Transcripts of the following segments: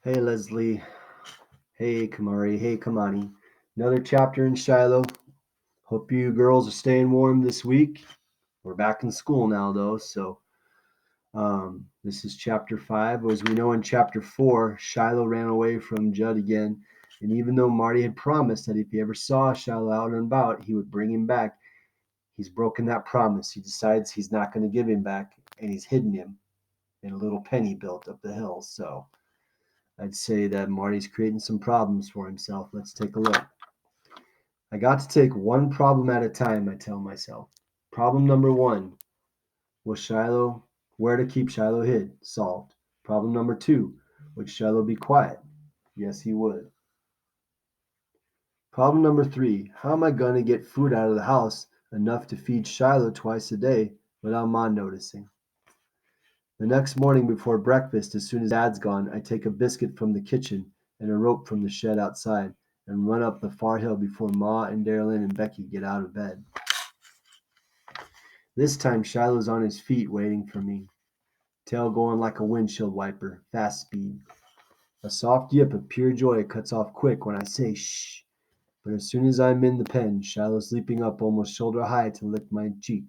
Hey Leslie, hey Kamari, hey Kamani. Another chapter in Shiloh. Hope you girls are staying warm this week. We're back in school now though, so this is chapter 5. As we know in chapter 4, Shiloh ran away from Judd again, and even though Marty had promised that if he ever saw Shiloh out and about, he would bring him back, he's broken that promise. He decides he's not going to give him back, and he's hidden him in a little pen he built up the hill. So I'd say that Marty's creating some problems for himself. Let's take a look. I got to take one problem at a time, I tell myself. Problem number one was Shiloh, where to keep Shiloh hid, solved. Problem number two, would Shiloh be quiet? Yes, he would. Problem number three, how am I going to get food out of the house enough to feed Shiloh twice a day without Ma noticing? The next morning before breakfast, as soon as Dad's gone, I take a biscuit from the kitchen and a rope from the shed outside and run up the far hill before Ma and Darylyn and Becky get out of bed. This time Shiloh's on his feet waiting for me, tail going like a windshield wiper, fast speed. A soft yip of pure joy cuts off quick when I say shh, but as soon as I'm in the pen, Shiloh's leaping up almost shoulder high to lick my cheek,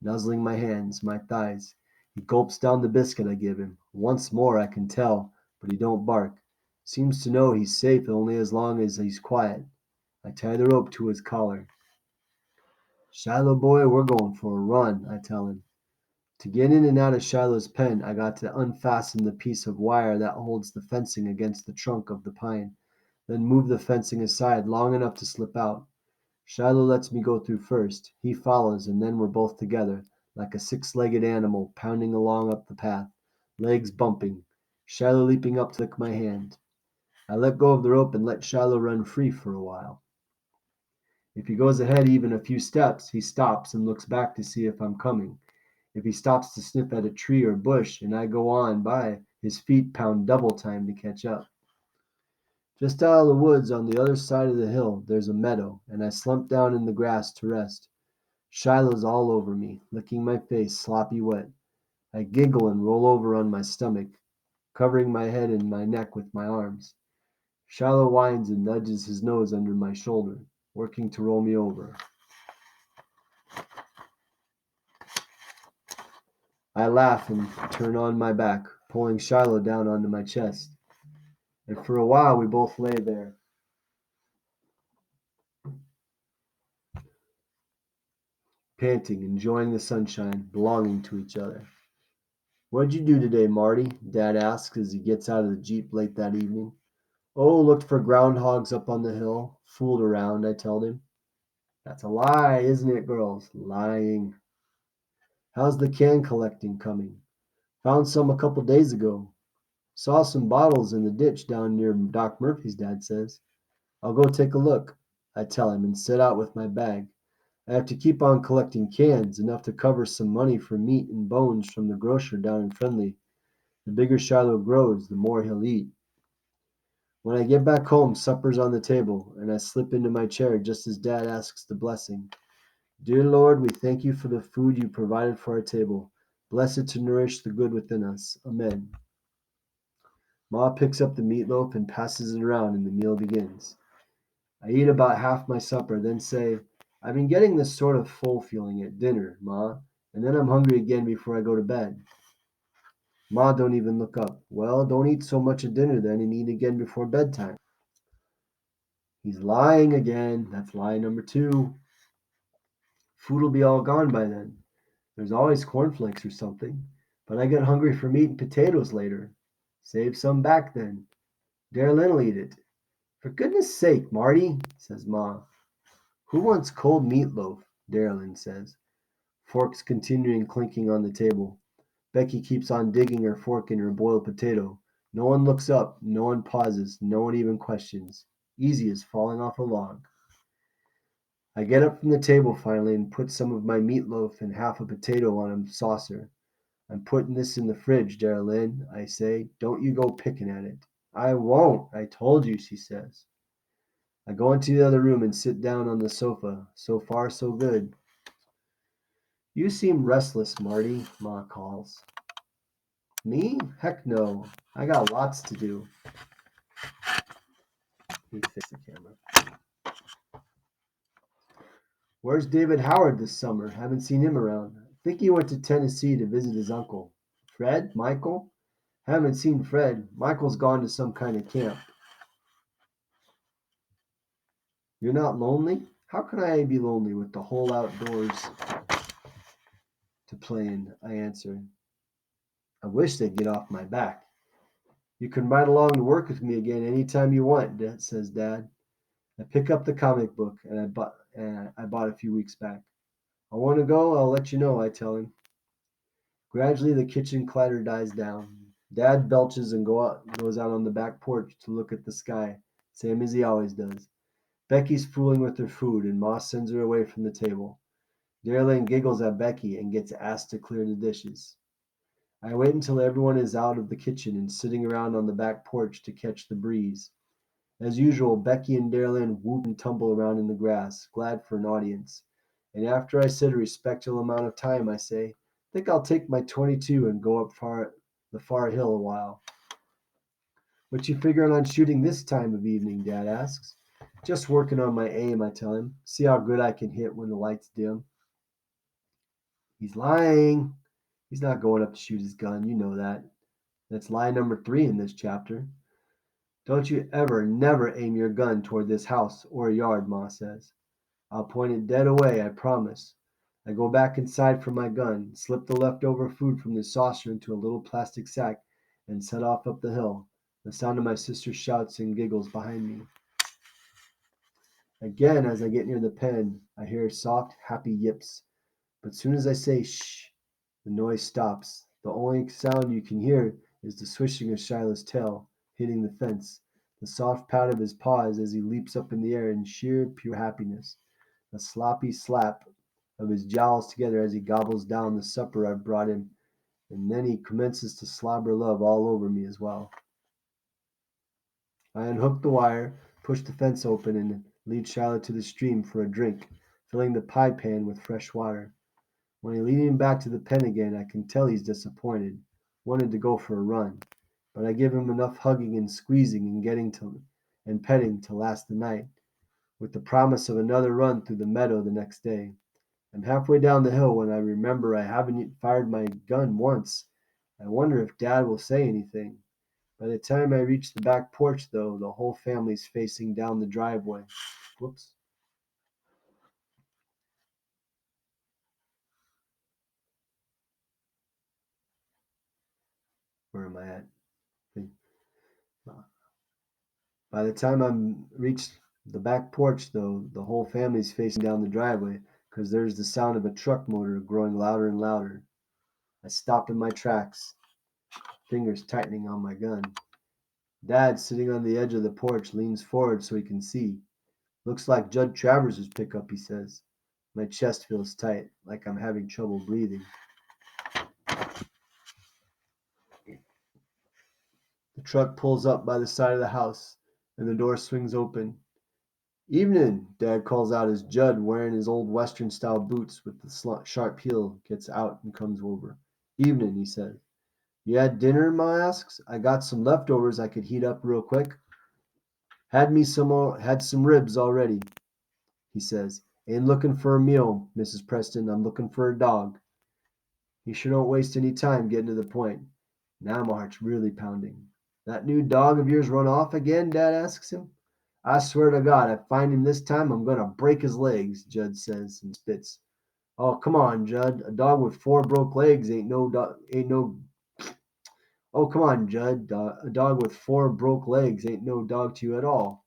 nuzzling my hands, my thighs. He gulps down the biscuit I give him. Once more, I can tell, but he don't bark. Seems to know he's safe only as long as he's quiet. I tie the rope to his collar. Shiloh boy, we're going for a run, I tell him. To get in and out of Shiloh's pen, I got to unfasten the piece of wire that holds the fencing against the trunk of the pine, then move the fencing aside long enough to slip out. Shiloh lets me go through first. He follows, and then we're both together, like a six-legged animal pounding along up the path, legs bumping, Shiloh leaping up to lick my hand. I let go of the rope and let Shiloh run free for a while. If he goes ahead even a few steps, he stops and looks back to see if I'm coming. If he stops to sniff at a tree or bush and I go on by, his feet pound double time to catch up. Just out of the woods on the other side of the hill, there's a meadow, and I slump down in the grass to rest. Shiloh's all over me, licking my face sloppy wet. I giggle and roll over on my stomach, covering my head and my neck with my arms. Shiloh whines and nudges his nose under my shoulder, working to roll me over. I laugh and turn on my back, pulling Shiloh down onto my chest. And for a while we both lay there, panting, enjoying the sunshine, belonging to each other. "What'd you do today, Marty?" Dad asks as he gets out of the Jeep late that evening. "Oh, looked for groundhogs up on the hill. Fooled around," I told him. "That's a lie, isn't it, girls?" "Lying." "How's the can collecting coming?" "Found some a couple days ago. Saw some bottles in the ditch down near Doc Murphy's," Dad says. "I'll go take a look," I tell him and set out with my bag. I have to keep on collecting cans, enough to cover some money for meat and bones from the grocer down in Friendly. The bigger Shiloh grows, the more he'll eat. When I get back home, supper's on the table, and I slip into my chair just as Dad asks the blessing. "Dear Lord, we thank you for the food you provided for our table. Bless it to nourish the good within us. Amen." Ma picks up the meatloaf and passes it around, and the meal begins. I eat about half my supper, then say, "I've been getting this sort of full feeling at dinner, Ma, and then I'm hungry again before I go to bed." Ma don't even look up. "Well, don't eat so much at dinner then, and eat again before bedtime." He's lying again. That's lie number two. Food'll be all gone by then. There's always cornflakes or something. But I get hungry for meat and potatoes later. Save some back then. Darylyn'll eat it. "For goodness sake, Marty," says Ma. "Who wants cold meatloaf?" Darylyn says. Forks continuing clinking on the table. Becky keeps on digging her fork in her boiled potato. No one looks up, no one pauses, no one even questions. Easy as falling off a log. I get up from the table finally and put some of my meatloaf and half a potato on a saucer. "I'm putting this in the fridge, Darylyn," I say. "Don't you go picking at it." "I won't. I told you," she says. I go into the other room and sit down on the sofa. So far, so good. "You seem restless, Marty," Ma calls. Me? Heck no. I got lots to do. He fixed the camera. Where's David Howard this summer? Haven't seen him around. I think he went to Tennessee to visit his uncle. Fred? Michael? Haven't seen Fred. Michael's gone to some kind of camp. You're not lonely? How can I be lonely with the whole outdoors to play in? I answer. I wish they'd get off my back. You can ride along to work with me again any time you want, says Dad. I pick up the comic book I bought a few weeks back. I want to go, I'll let you know, I tell him. Gradually the kitchen clatter dies down. Dad belches and goes out on the back porch to look at the sky, same as he always does. Becky's fooling with her food, and Ma sends her away from the table. Darlene giggles at Becky and gets asked to clear the dishes. I wait until everyone is out of the kitchen and sitting around on the back porch to catch the breeze. As usual, Becky and Darlene whoop and tumble around in the grass, glad for an audience. And after I sit a respectable amount of time, I say, think I'll take my 22 and go up the far hill a while. What you figuring on shooting this time of evening? Dad asks. Just working on my aim, I tell him. See how good I can hit when the lights dim. He's lying. He's not going up to shoot his gun, you know that. That's lie number 3 in this chapter. Don't you ever, never aim your gun toward this house or yard, Ma says. I'll point it dead away, I promise. I go back inside for my gun, slip the leftover food from the saucer into a little plastic sack, and set off up the hill, the sound of my sister's shouts and giggles behind me. Again, as I get near the pen, I hear soft, happy yips. But soon as I say shh, the noise stops. The only sound you can hear is the swishing of Shiloh's tail hitting the fence, the soft pat of his paws as he leaps up in the air in sheer pure happiness, the sloppy slap of his jowls together as he gobbles down the supper I've brought him, and then he commences to slobber love all over me as well. I unhook the wire, push the fence open, and lead Shiloh to the stream for a drink, filling the pie pan with fresh water. When I lead him back to the pen again, I can tell he's disappointed, wanted to go for a run, but I give him enough hugging and squeezing and petting to last the night, with the promise of another run through the meadow the next day. I'm halfway down the hill when I remember I haven't fired my gun once. I wonder if Dad will say anything. By the time I reach the back porch, though, the whole family's facing down the driveway. Whoops. Where am I at? By the time I'm reached the back porch, though, the whole family's facing down the driveway, 'cause there's the sound of a truck motor growing louder and louder. I stop in my tracks, fingers tightening on my gun. Dad, sitting on the edge of the porch, leans forward so he can see. Looks like Judd Travers's pickup, he says. My chest feels tight, like I'm having trouble breathing. The truck pulls up by the side of the house, and the door swings open. "Evenin'," Dad calls out as Judd, wearing his old Western-style boots with the sharp heel, gets out and comes over. "Evenin'," he says. "You had dinner?" Ma asks. "I got some leftovers I could heat up real quick." Had some ribs already," he says. "Ain't looking for a meal, Mrs. Preston. I'm looking for a dog." He sure don't waste any time getting to the point. Now my heart's really pounding. "That new dog of yours run off again?" Dad asks him. "I swear to God, if I find him this time, I'm gonna break his legs," Judd says and spits. "Oh, come on, Judd. A dog with 4 broke legs ain't no dog. Ain't no. Oh, come on, Judd. A dog with 4 broke legs ain't no dog to you at all."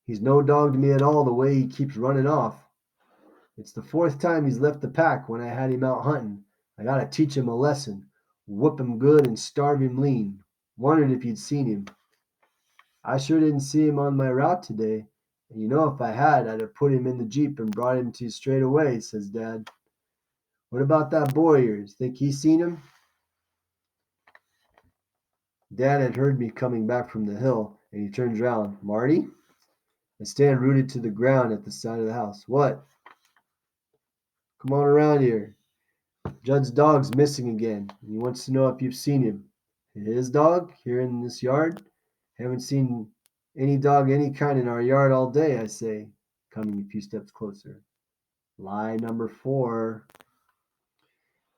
"He's no dog to me at all the way he keeps running off. It's the 4th time he's left the pack when I had him out hunting. I gotta teach him a lesson. Whip him good and starve him lean. Wondered if you'd seen him." "I sure didn't see him on my route today. And if I had, I'd have put him in the Jeep and brought him to you straight away," says Dad. "What about that boy of yours? Think he's seen him?" Dad had heard me coming back from the hill, and he turns round. "Marty?" I stand rooted to the ground at the side of the house. "What?" "Come on around here." Judd's dog's missing again, and he wants to know if you've seen him. His dog? Here in this yard? Haven't seen any dog any kind in our yard all day, I say, coming a few steps closer. Lie number 4.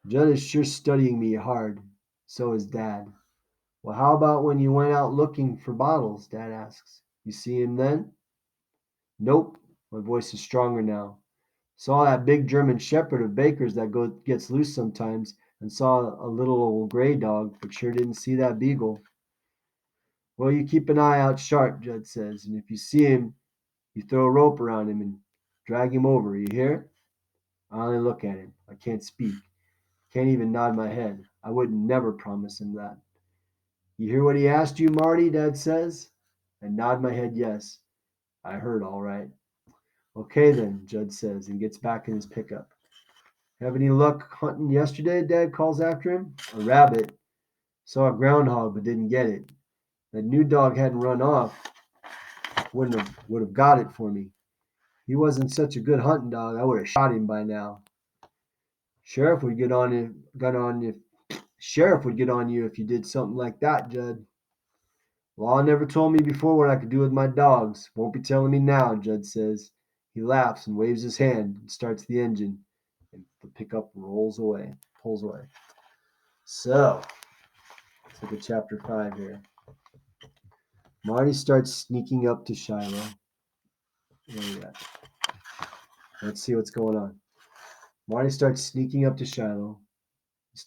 Judd is sure studying me hard. So is Dad. Well, how about when you went out looking for bottles? Dad asks. You see him then? Nope. My voice is stronger now. Saw that big German shepherd of Baker's that gets loose sometimes, and saw a little old gray dog, but sure didn't see that beagle. Well, you keep an eye out sharp, Judd says, and if you see him, you throw a rope around him and drag him over. You hear? I only look at him. I can't speak. Can't even nod my head. I would never promise him that. You hear what he asked you, Marty? Dad says. I nod my head yes. I heard all right. Okay then, Judd says, and gets back in his pickup. Have any luck hunting yesterday? Dad calls after him. A rabbit. Saw a groundhog but didn't get it. That new dog hadn't run off. Would have got it for me. He wasn't such a good hunting dog. I would have shot him by now. Sheriff would get on you. Got on you. Sheriff would get on you if you did something like that, Judd. Law never told me before what I could do with my dogs. Won't be telling me now, Judd says. He laughs and waves his hand and starts the engine, and the pickup pulls away. So, let's look at chapter 5 here. Marty starts sneaking up to Shiloh. Let's see what's going on. Marty starts sneaking up to Shiloh. He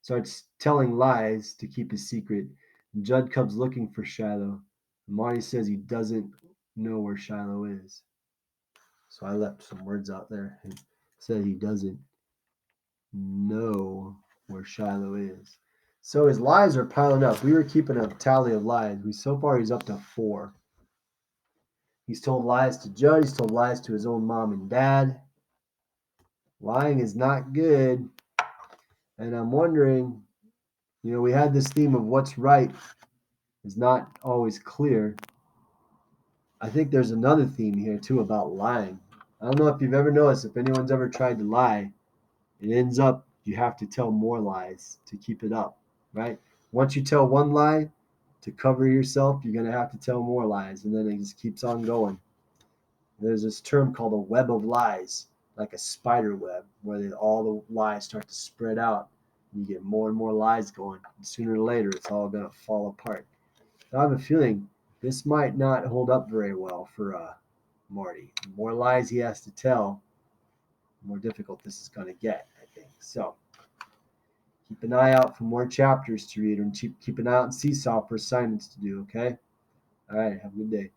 starts telling lies to keep his secret. And Judd comes looking for Shiloh. And Marty says he doesn't know where Shiloh is. So I left some words out there and said he doesn't know where Shiloh is. So his lies are piling up. We were keeping a tally of lies. So far he's up to 4. He's told lies to Judd. He's told lies to his own mom and dad. Lying is not good. And I'm wondering, we had this theme of what's right is not always clear. I think there's another theme here too about lying. I don't know if you've ever noticed, if anyone's ever tried to lie, it ends up you have to tell more lies to keep it up, right? Once you tell one lie to cover yourself, you're going to have to tell more lies, and then it just keeps on going. There's this term called a web of lies, like a spider web, where all the lies start to spread out. And you get more and more lies going. And sooner or later, it's all going to fall apart. So I have a feeling this might not hold up very well for Marty. The more lies he has to tell, the more difficult this is going to get, I think. So keep an eye out for more chapters to read, and keep an eye out on Seesaw for assignments to do, okay? All right, have a good day.